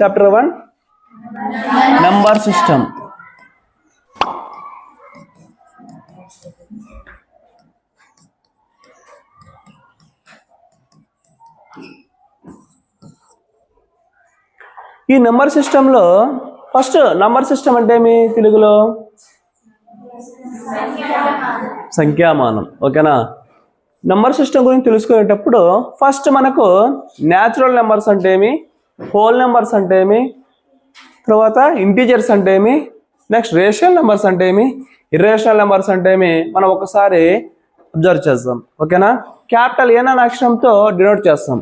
Chapter 1 number system. ఈ number సిస్టంలో first number system అంటే ఏమి తెలుగులో? సంఖ్యామానం. ఓకేనా? నంబర్ సిస్టమ్ గురించి తెలుసుకునేటప్పుడు ఫస్ట్ మనకు న్యాచురల్ నెంబర్స్ అంటే ఏమి, హోల్ నెంబర్స్ అంటే ఏమి, తర్వాత ఇంటీజర్స్ అంటే ఏమి, నెక్స్ట్ రేషనల్ నెంబర్స్ అంటే ఏమి, ఇర్రేషనల్ నెంబర్స్ అంటే ఏమి మనం ఒకసారి అబ్జర్వ్ చేద్దాం. ఓకేనా? క్యాపిటల్ ఎన్ అనే అక్షరంతో డినోట్ చేస్తాం,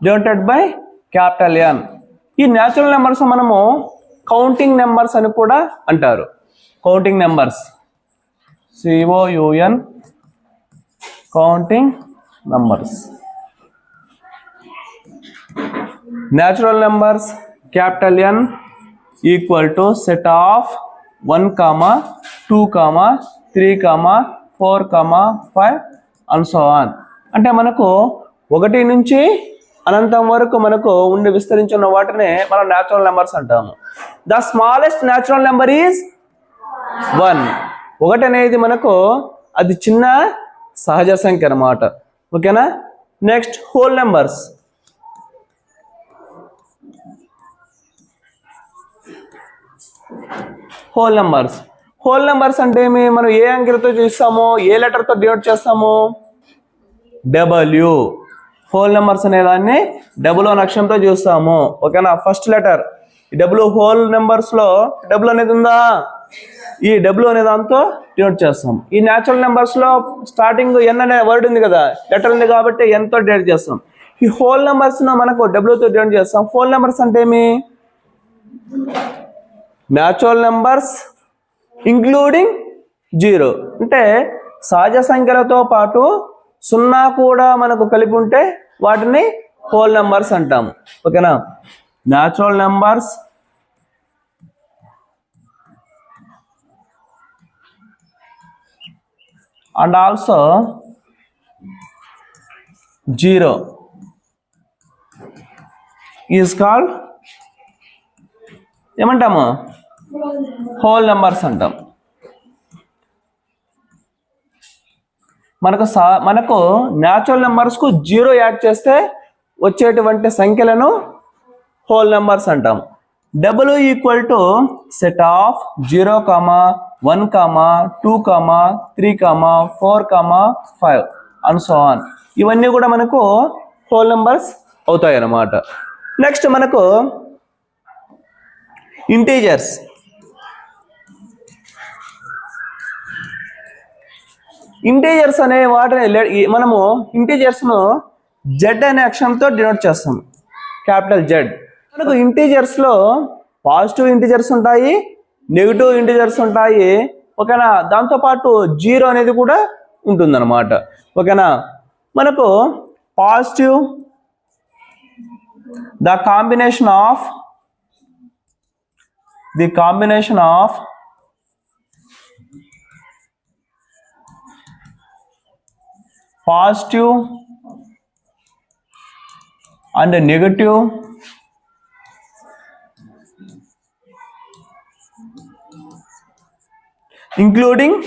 డినోటెడ్ బై క్యాపిటల్ ఎన్. ఈ న్యాచురల్ నెంబర్స్ మనము కౌంటింగ్ నెంబర్స్ అని కూడా అంటారు. Counting numbers, COUN, counting numbers. Natural numbers capital N equal to set of 1, 2, 3, 4, 5 and so on. అంటే మనకు 1 నుంచి అనంతం వరకు మనకు ఉండి విస్తరించిన వాటినే మనం న్యాచురల్ నెంబర్స్ అంటాము. The smallest natural number is 1. 1 అనేది మనకు అది చిన్న సహజ సంఖ్య అన్నమాట. ఓకేనా? Next whole numbers. Whole numbers. Whole numbers అంటే ఏమి? మనం ఏ అంకెలతో చూస్తాము, ఏ లెటర్తో డినోట్ చేస్తాము? W. హోల్ నెంబర్స్ అనే దాన్ని డబుల్ అక్షరంతో చూస్తాము. ఓకేనా? First letter W. Whole numbers లో డబ్ల్యూ అనేది ఉందా? ఈ డబ్ల్యూ అనే దాంతో డినోట్ చేస్తాం. ఈ న్యాచురల్ నెంబర్స్ లో స్టార్టింగ్ ఎన్ అనే వర్డ్ ఉంది కదా, లెటర్ ఉంది కాబట్టి ఎన్ తో డినోట్ చేస్తాం. ఈ హోల్ నెంబర్స్ మనకు డబ్ల్యూతో డినోట్ చేస్తాం. హోల్ నెంబర్స్ అంటే ఏమి? Natural numbers including 0. అంటే సహజ సంఖ్యలతో పాటు 0 కూడా మనకు కలిపి ఉంటే వాటిని హోల్ నెంబర్స్ అంటాము. ఓకేనా? Natural numbers and also 0 is called ఏమంటాము? హోల్ నెంబర్స్ అంటాం. మనకు న్యాచురల్ నెంబర్స్కు 0 యాడ్ చేస్తే వచ్చేటువంటి సంఖ్యలను హోల్ నెంబర్స్ అంటాం. W equal to set of 0, 1, 2, 3, 4, 5 and so on. ఇవన్నీ కూడా మనకు హోల్ నెంబర్స్ అవుతాయి అన్నమాట. నెక్స్ట్ మనకు ఇంటీజర్స్. ఇంటీజర్స్ అనే వాటిని మనము ఇంటీజర్స్ను Z అనే అక్షరంతో డినోట్ చేస్తాం, క్యాపిటల్ Z. మనకు ఇంటీజర్స్లో పాజిటివ్ ఇంటీజర్స్ ఉంటాయి, నెగిటివ్ ఇంటీజర్స్ ఉంటాయి. ఓకేనా? దాంతోపాటు 0 అనేది కూడా ఉంటుందన్నమాట. ఓకేనా? మనకు positive, the combination of positive and negative including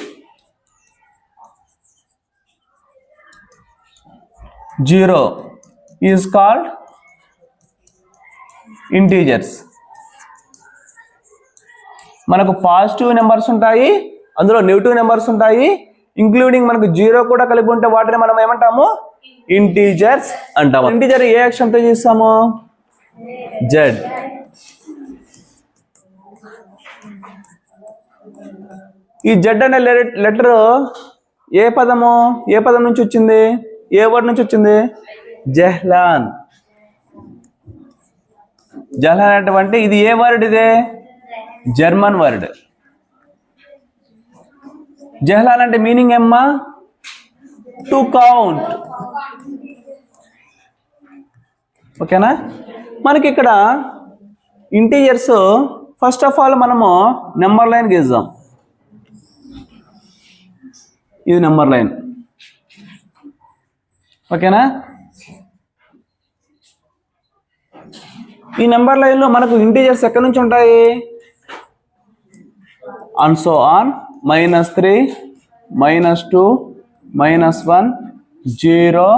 0 is called integers. మనకు పాజిటివ్ నెంబర్స్ ఉంటాయి, అందులో నెగిటివ్ నెంబర్స్ ఉంటాయి, ఇంక్లూడింగ్ మనకు 0 కూడా కలిపి ఉంటే వాటిని మనం ఏమంటాము? ఇంటీజర్స్ అంటాము. ఇంటీజర్ ఏ అక్షరంతో చేస్తాము? Z. ఈ Z అనే లెటర్ ఏ పదం నుంచి వచ్చింది? ఏ వర్డ్ నుంచి వచ్చింది? జెహ్లాన్. జెహ్లాన్ అంటే ఇది ఏ వర్డ్? ఇదే జర్మన్ వర్డ్. జెహ్లాన్ అంటే మీనింగ్ ఏమ్మా? To count. ఓకేనా? మనకి ఇక్కడ ఇంటీజర్స్ ఫస్ట్ ఆఫ్ ఆల్ మనము నెంబర్ లైన్ గీద్దాం. ఇది నెంబర్ లైన్. ఓకేనా? ఈ నెంబర్ లైన్లో మనకు ఇంటీజర్స్ ఎక్కడి నుంచి ఉంటాయి? అండ్ సో ఆన్ -3, -2, -1, 0,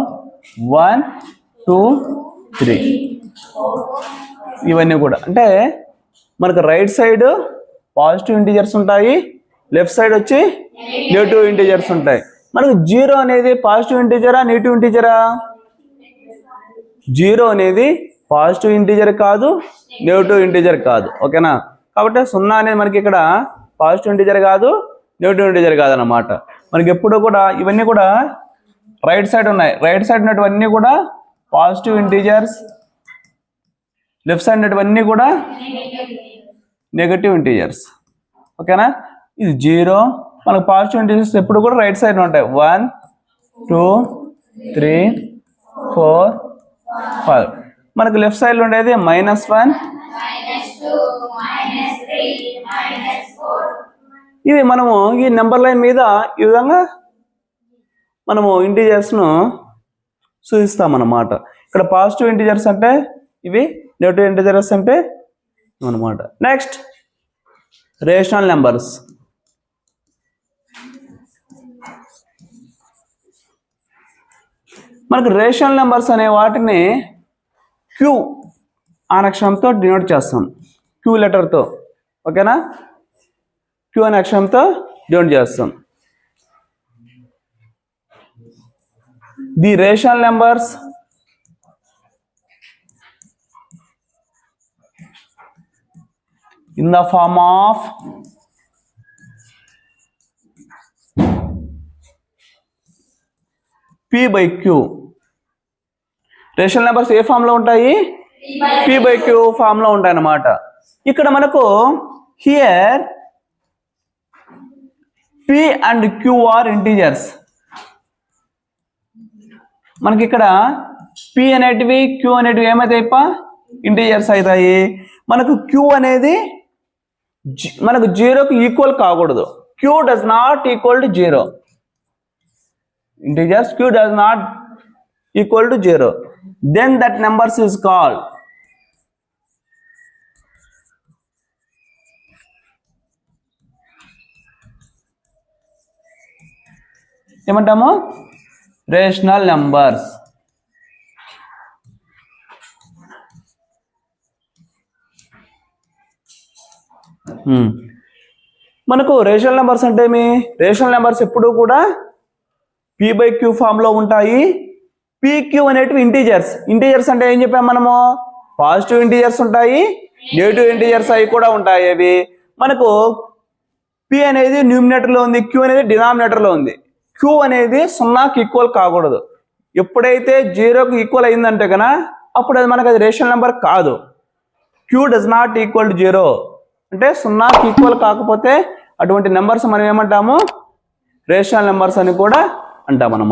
1, 2, 3 ఇవన్నీ కూడా అంటే మనకు రైట్ సైడ్ పాజిటివ్ ఇంటీజర్స్ ఉంటాయి, లెఫ్ట్ సైడ్ వచ్చి నెగిటివ్ ఇంటీజర్స్ ఉంటాయి. మనకు 0 అనేది పాజిటివ్ ఇంటీజరా నెగిటివ్ ఇంటీజరా? 0 అనేది పాజిటివ్ ఇంటీజర్ కాదు, నెగిటివ్ ఇంటీజర్ కాదు. ఓకేనా? కాబట్టి 0 అనేది మనకి ఇక్కడ పాజిటివ్ ఇంటీజర్ కాదు, నెగిటివ్ ఇంటీజర్ కాదన్నమాట. మనకి ఎప్పుడు కూడా ఇవన్నీ కూడా రైట్ సైడ్ ఉన్నాయి. రైట్ సైడ్ ఉన్నటువన్నీ కూడా పాజిటివ్ ఇంటీజర్స్, లెఫ్ట్ సైడ్ ఉన్నటువన్నీ కూడా నెగటివ్ ఇంటీజర్స్. ఓకేనా? ఇది 0. మనకు పాజిటివ్ ఇంటీజర్స్ ఎప్పుడు కూడా రైట్ సైడ్ ఉంటాయి. 1, 2, 3, 4, 5. మనకు లెఫ్ట్ సైడ్ లో ఉండేది -1, -2, -3, ఇవి మనము ఈ నెంబర్ లైన్ మీద ఈ విధంగా మనము ఇంటీజర్స్ ను సూచిస్తామన్నమాట. ఇక్కడ పాజిటివ్ ఇంటీజర్స్ అంటే ఇవి, నెగటివ్ ఇంటీజర్స్ అంటే అన్నమాట. Next rational numbers. మనకు రేషనల్ నెంబర్స్ అనే వాటిని క్యూ అనే అక్షరంతో డినోట్ చేస్తాం, క్యూ లెటర్తో. ఓకేనా? క్యూ అనే అక్షరంతో డినోట్ చేస్తాం. The rational numbers in the form of P/Q. Rational numbers ఏ ఫామ్ లో ఉంటాయి? P/Q ఫామ్ లో ఉంటాయి అన్నమాట. ఇక్కడ మనకు here P and Q are integers. మనకి ఇక్కడ P అనేటివి Q అనేటివి ఏమైతాయి? ఇంటీజర్స్ అవుతాయి. మనకు Q అనేది మనకు 0కి ఈక్వల్ కాకూడదు. Q does not equal to 0. Integers Q does not equal to 0, then that numbers is called ఏమంటాము? Rational numbers. మనకు రేషనల్ నెంబర్స్ అంటే ఏమి? రేషనల్ నెంబర్స్ ఎప్పుడూ కూడా P/Q ఫామ్ లో ఉంటాయి. PQ అనేటివి ఇంటీజర్స్. ఇంటీజర్స్ అంటే ఏం చెప్పాము మనము? పాజిటివ్ ఇంటీజర్స్ ఉంటాయి, నెగిటివ్ ఇంటీజర్స్ అవి కూడా ఉంటాయి. అవి మనకు P అనేది న్యూమినేటర్ లో ఉంది, Q అనేది డినామినేటర్ లో ఉంది. Q అనేది 0కి ఈక్వల్ కాకూడదు. ఎప్పుడైతే 0కి ఈక్వల్ అయిందంటే కనుక అప్పుడు అది మనకు అది రేషనల్ నెంబర్ కాదు. Q does not equal to 0 అంటే 0కి ఈక్వల్ కాకపోతే అటువంటి నెంబర్స్ మనం ఏమంటాము? రేషనల్ నెంబర్స్ అని కూడా అంటామన్నమాట.